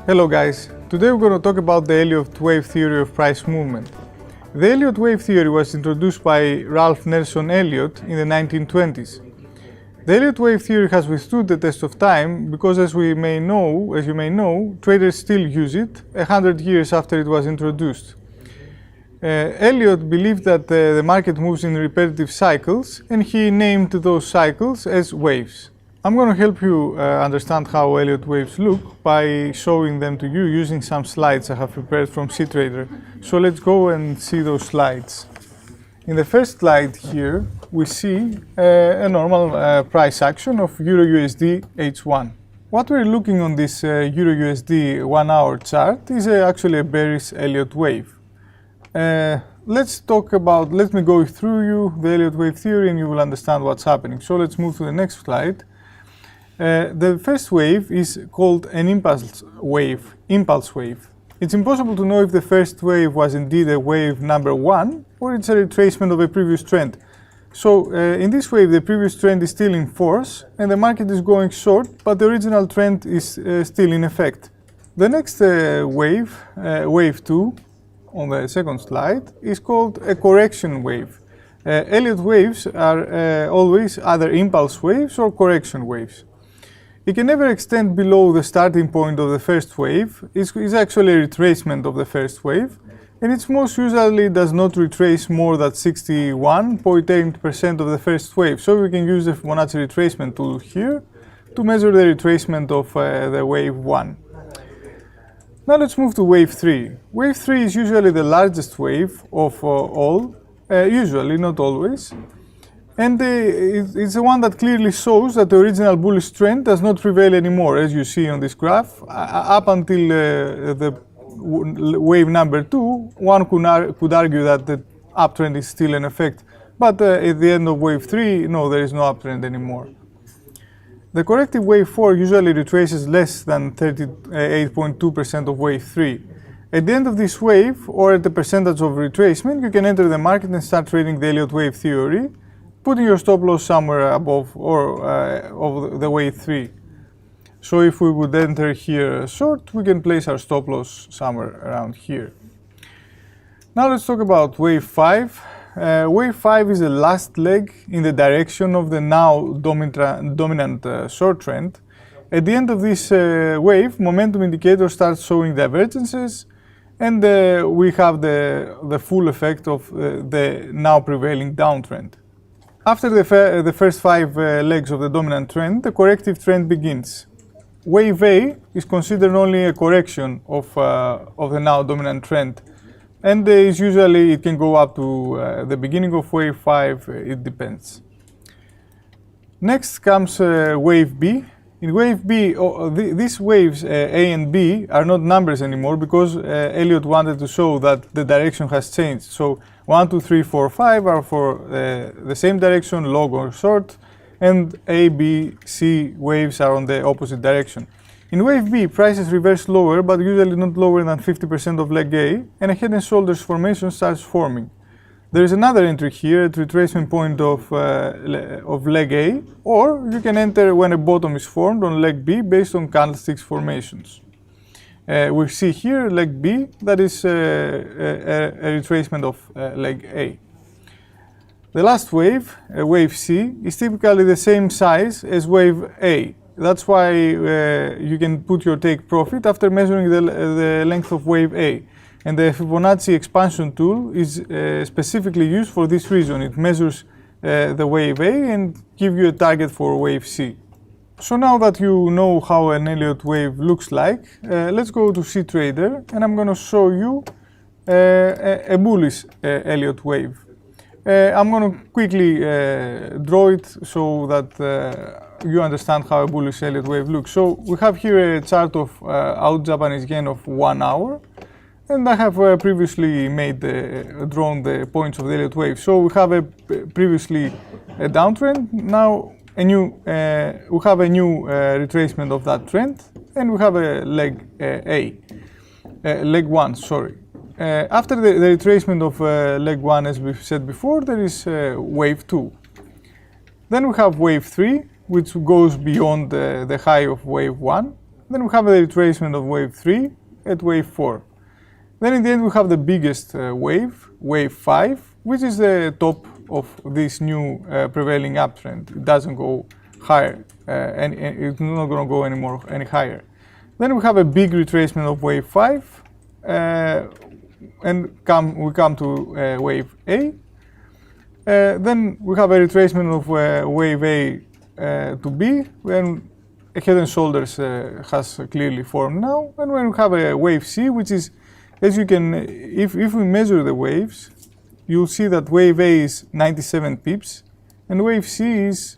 Hello guys, today we're going to talk about the Elliott Wave Theory of price movement. The Elliott Wave Theory was introduced by Ralph Nelson Elliott in the 1920s. The Elliott Wave Theory has withstood the test of time because, as you may know, traders still use it 100 years after it was introduced. Elliott believed that the market moves in repetitive cycles, and he named those cycles as waves. I'm going to help you understand how Elliott waves look by showing them to you using some slides I have prepared from CTrader. So let's go and see those slides. In the first slide here, we see a normal price action of EUR/USD H1. What we're looking on this EUR/USD 1 hour chart is actually a bearish Elliott wave. Let me go through you the Elliott wave theory and you will understand what's happening. So let's move to the next slide. The first wave is called an impulse wave. It's impossible to know if the first wave was indeed a wave number 1 or it's a retracement of a previous trend. So in this wave the previous trend is still in force and the market is going short, but the original trend is still in effect. The next wave, wave 2, on the second slide, is called a correction wave. Elliott waves are always either impulse waves or correction waves. It can never extend below the starting point of the first wave. It's actually a retracement of the first wave, and it most usually does not retrace more than 61.8% of the first wave. So we can use the Fibonacci retracement tool here to measure the retracement of the wave 1. Now let's move to wave 3. Wave 3 is usually the largest wave of all, usually, not always. And it's the one that clearly shows that the original bullish trend does not prevail anymore, as you see on this graph. Up until the wave number 2, one could argue that the uptrend is still in effect. But at the end of wave 3, no, there is no uptrend anymore. The corrective wave 4 usually retraces less than 38.2% of wave 3. At the end of this wave, or at the percentage of retracement, you can enter the market and start trading the Elliott Wave Theory, putting your stop loss somewhere above or of the wave 3. So if we would enter here short, we can place our stop loss somewhere around here. Now let's talk about wave 5. Wave 5 is the last leg in the direction of the now dominant short trend. At the end of this wave, momentum indicator starts showing divergences, and we have the full effect of the now prevailing downtrend. After the first 5 legs of the dominant trend, the corrective trend begins. Wave A is considered only a correction of the now dominant trend, and it can go up to the beginning of wave 5, it depends. Next comes wave B. In wave B, these waves A and B are not numbers anymore because Elliott wanted to show that the direction has changed. So 1, 2, 3, 4, 5 are for the same direction, long or short, and A, B, C waves are on the opposite direction. In wave B, prices reverse lower, but usually not lower than 50% of leg A, and a head and shoulders formation starts forming. There is another entry here at retracement point of leg A, or you can enter when a bottom is formed on leg B based on candlesticks formations. We see here leg B, that is a retracement of leg A. The last wave, wave C, is typically the same size as wave A. That's why you can put your take profit after measuring the length of wave A. And the Fibonacci expansion tool is specifically used for this reason. It measures the wave A and gives you a target for wave C. So now that you know how an Elliott wave looks like, let's go to CTrader and I'm going to show you a bullish Elliott wave. I'm going to quickly draw it so that you understand how a bullish Elliott wave looks. So we have here a chart of out Japanese yen of 1 hour. And I have previously drawn the points of the Elliott wave. So we have previously a downtrend. Now we have a new retracement of that trend, and we have a leg leg 1. Sorry. After the retracement of leg 1, as we said before, there is wave 2. Then we have wave 3, which goes beyond the high of wave 1. Then we have the retracement of wave 3 at wave 4. Then in the end we have the biggest wave, wave 5, which is the top of this new prevailing uptrend. It doesn't go higher, and it's not going to go any higher. Then we have a big retracement of wave 5, and we come to wave A. Then we have a retracement of wave A to B, when a head and shoulders has clearly formed now. And when we have a wave C, which is, as you can, if we measure the waves, you'll see that wave A is 97 pips, and wave C is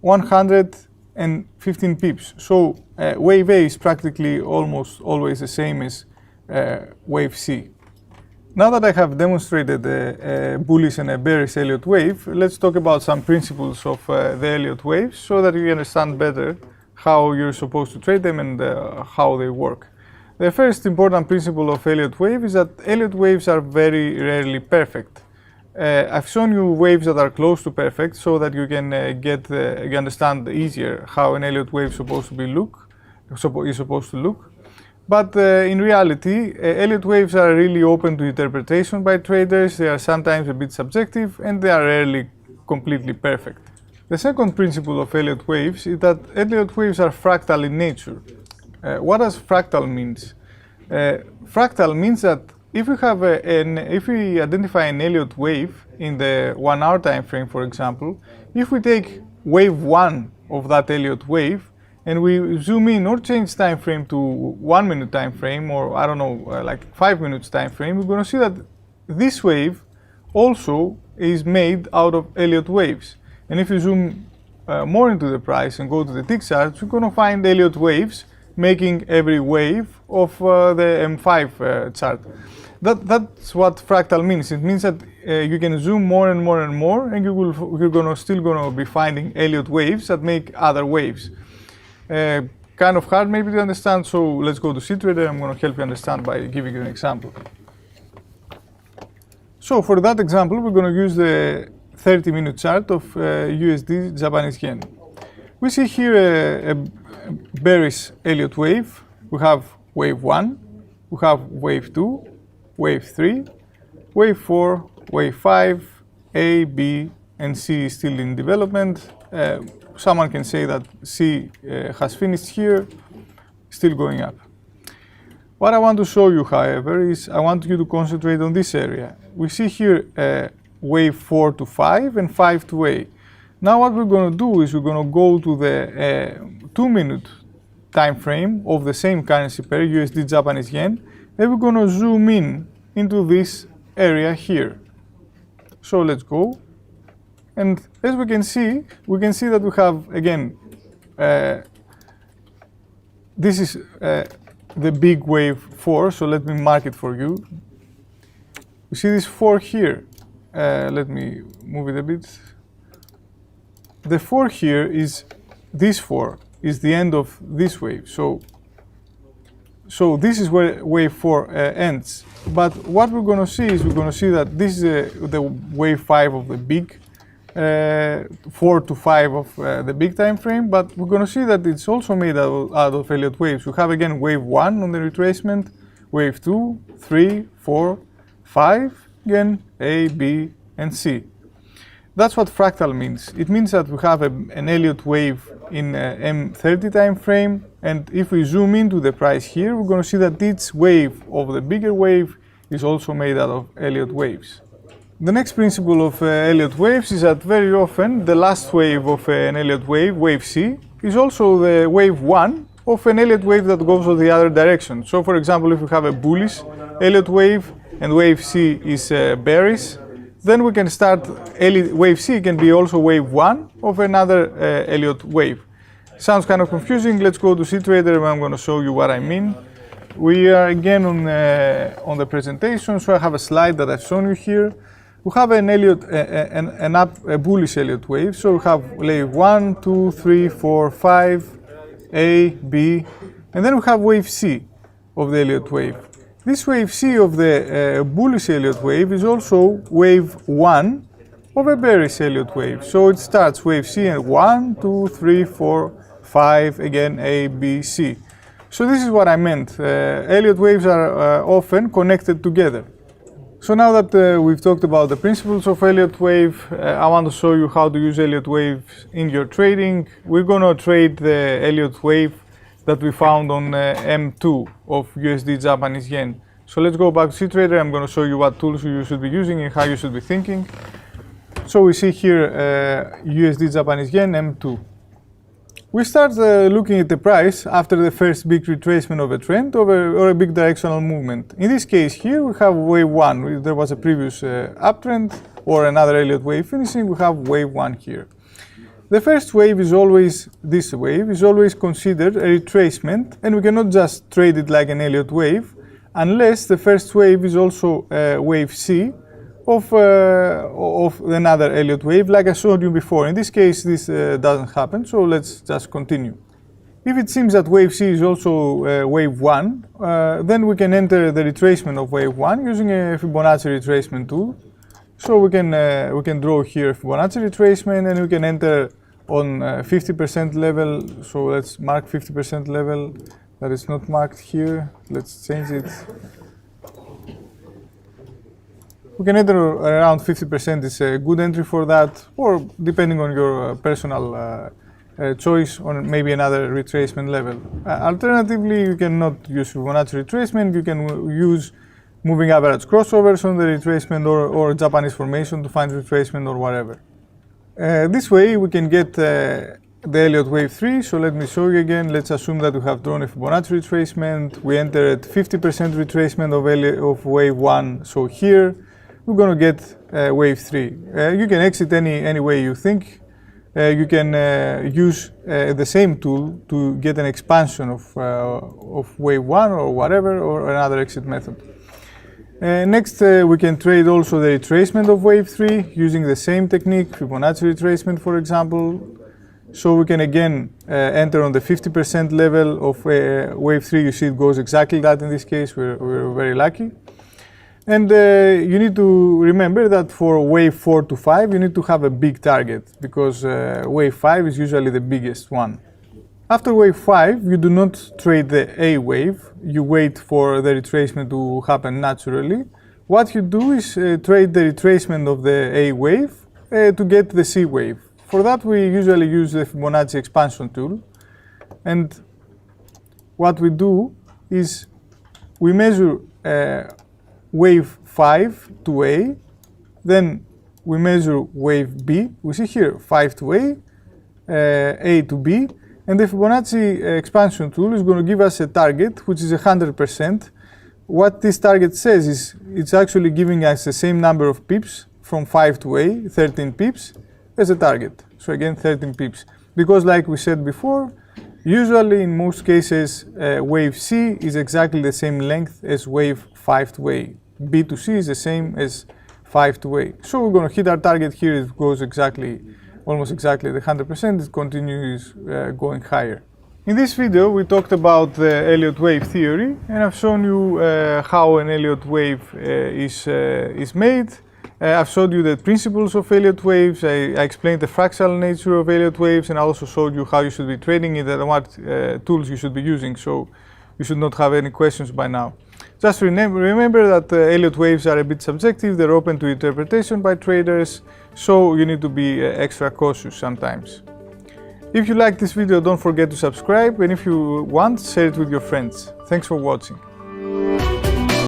115 pips. So wave A is practically almost always the same as wave C. Now that I have demonstrated a bullish and a bearish Elliott wave, let's talk about some principles of the Elliott waves so that you understand better how you're supposed to trade them and how they work. The first important principle of Elliott wave is that Elliott waves are very rarely perfect. I've shown you waves that are close to perfect so that you can you understand easier how an Elliott wave is supposed to look. But in reality, Elliott waves are really open to interpretation by traders. They are sometimes a bit subjective, and they are rarely completely perfect. The second principle of Elliott waves is that Elliott waves are fractal in nature. What does fractal means? Fractal means that if we identify an Elliott wave in the 1 hour time frame, for example, if we take wave 1 of that Elliott wave and we zoom in or change time frame to 1 minute time frame, or I don't know, like 5 minutes time frame, we're going to see that this wave also is made out of Elliott waves. And if you zoom more into the price and go to the tick charts, you're going to find Elliott waves making every wave of the M5 chart. That's what fractal means. It means that you can zoom more and more and more, and you're still going to be finding Elliott waves that make other waves. Kind of hard maybe to understand, so let's go to CTrader. I'm going to help you understand by giving you an example. So for that example, we're going to use the 30-minute chart of USD Japanese yen. We see here a bearish Elliott wave. We have wave 1, we have wave 2, wave 3, wave 4, wave 5, A, B, and C is still in development. Someone can say that C has finished here, still going up. What I want to show you, however, is I want you to concentrate on this area. We see here wave 4 to 5 and 5 to A. Now what we're going to do is we're going to go to the 2-minute time frame of the same currency pair, USD Japanese yen, and we're going to zoom in into this area here. So let's go. And as we can see that we have, again, this is the big wave 4, so let me mark it for you. You see this 4 here. Let me move it a bit. The 4 here is, this 4 is the end of this wave. So this is where wave 4 ends. But what we're going to see is that this is the wave 5 of the big 4 to 5 of the big time frame, but we're going to see that it's also made out of Elliott waves. We have again wave 1 on the retracement, wave 2, 3, 4, 5, again A, B, and C. That's what fractal means. It means that we have an Elliott wave in M30 time frame, and if we zoom into the price here, we're going to see that each wave of the bigger wave is also made out of Elliott waves. The next principle of Elliott waves is that very often the last wave of an Elliott wave, wave C, is also the wave 1 of an Elliott wave that goes in the other direction. So for example, if we have a bullish Elliott wave and wave C is bearish, then we can start, wave C can be also wave 1 of another Elliott wave. Sounds kind of confusing. Let's go to CTrader and I'm going to show you what I mean. We are again on the presentation, so I have a slide that I've shown you here. We have an Elliott, a bullish Elliott wave, so we have wave 1, 2, 3, 4, 5, A, B, and then we have wave C of the Elliott wave. This wave C of the bullish Elliott wave is also wave 1 of a bearish Elliott wave. So it starts wave C and 1, 2, 3, 4, 5, again A, B, C. So this is what I meant. Elliott waves are often connected together. So now that we've talked about the principles of Elliott wave, I want to show you how to use Elliott waves in your trading. We're going to trade the Elliott wave that we found on M2 of USD Japanese yen. So let's go back to CTrader. I'm going to show you what tools you should be using and how you should be thinking. So we see here USD Japanese yen M2. We start looking at the price after the first big retracement of a trend or a big directional movement. In this case here we have wave 1. There was a previous uptrend or another Elliott wave finishing. We have wave 1 here. The first wave is always, this wave is always considered a retracement, and we cannot just trade it like an Elliott wave unless the first wave is also wave C of another Elliott wave, like I showed you before. In this case, this doesn't happen, so let's just continue. If it seems that wave C is also wave 1, then we can enter the retracement of wave 1 using a Fibonacci retracement tool. So we can draw here Fibonacci retracement, and we can enter on 50% level. So let's mark 50% level that is not marked here. Let's change it. We can enter around 50%, is a good entry for that, or depending on your personal choice, on maybe another retracement level. Alternatively, you cannot use Fibonacci retracement, you can use moving average crossovers on the retracement or Japanese formation to find retracement or whatever. This way we can get the Elliott Wave 3, so let me show you again. Let's assume that we have drawn a Fibonacci retracement. We enter at 50% retracement of wave 1, so here we're going to get wave 3. You can exit any way you think. You can use the same tool to get an expansion of wave 1 or whatever, or another exit method. Next, we can trade also the retracement of wave 3 using the same technique, Fibonacci retracement for example. So we can again enter on the 50% level of wave 3. You see it goes exactly that in this case. We're very lucky. And you need to remember that for wave 4 to 5 you need to have a big target, because wave 5 is usually the biggest one. After wave 5 you do not trade the A wave, you wait for the retracement to happen naturally. What you do is trade the retracement of the A wave to get the C wave. For that we usually use the Fibonacci expansion tool, and what we do is we measure wave 5 to A, then we measure wave B. We see here 5 to A to B, and the Fibonacci expansion tool is going to give us a target which is 100%. What this target says is it's actually giving us the same number of pips from 5 to A, 13 pips, as a target. So again 13 pips, because like we said before, usually in most cases wave C is exactly the same length as wave 5 to A. B to C is the same as 5 to A. So we're going to hit our target here. It goes almost exactly the 100%. It continues going higher. In this video we talked about the Elliott Wave Theory, and I've shown you how an Elliott wave is made. I've showed you the principles of Elliott waves. I explained the fractal nature of Elliott waves, and I also showed you how you should be trading it and what tools you should be using. So you should not have any questions by now. Just remember that Elliott waves are a bit subjective. They're open to interpretation by traders, so you need to be extra cautious sometimes. If you like this video, don't forget to subscribe, and if you want, share it with your friends. Thanks for watching.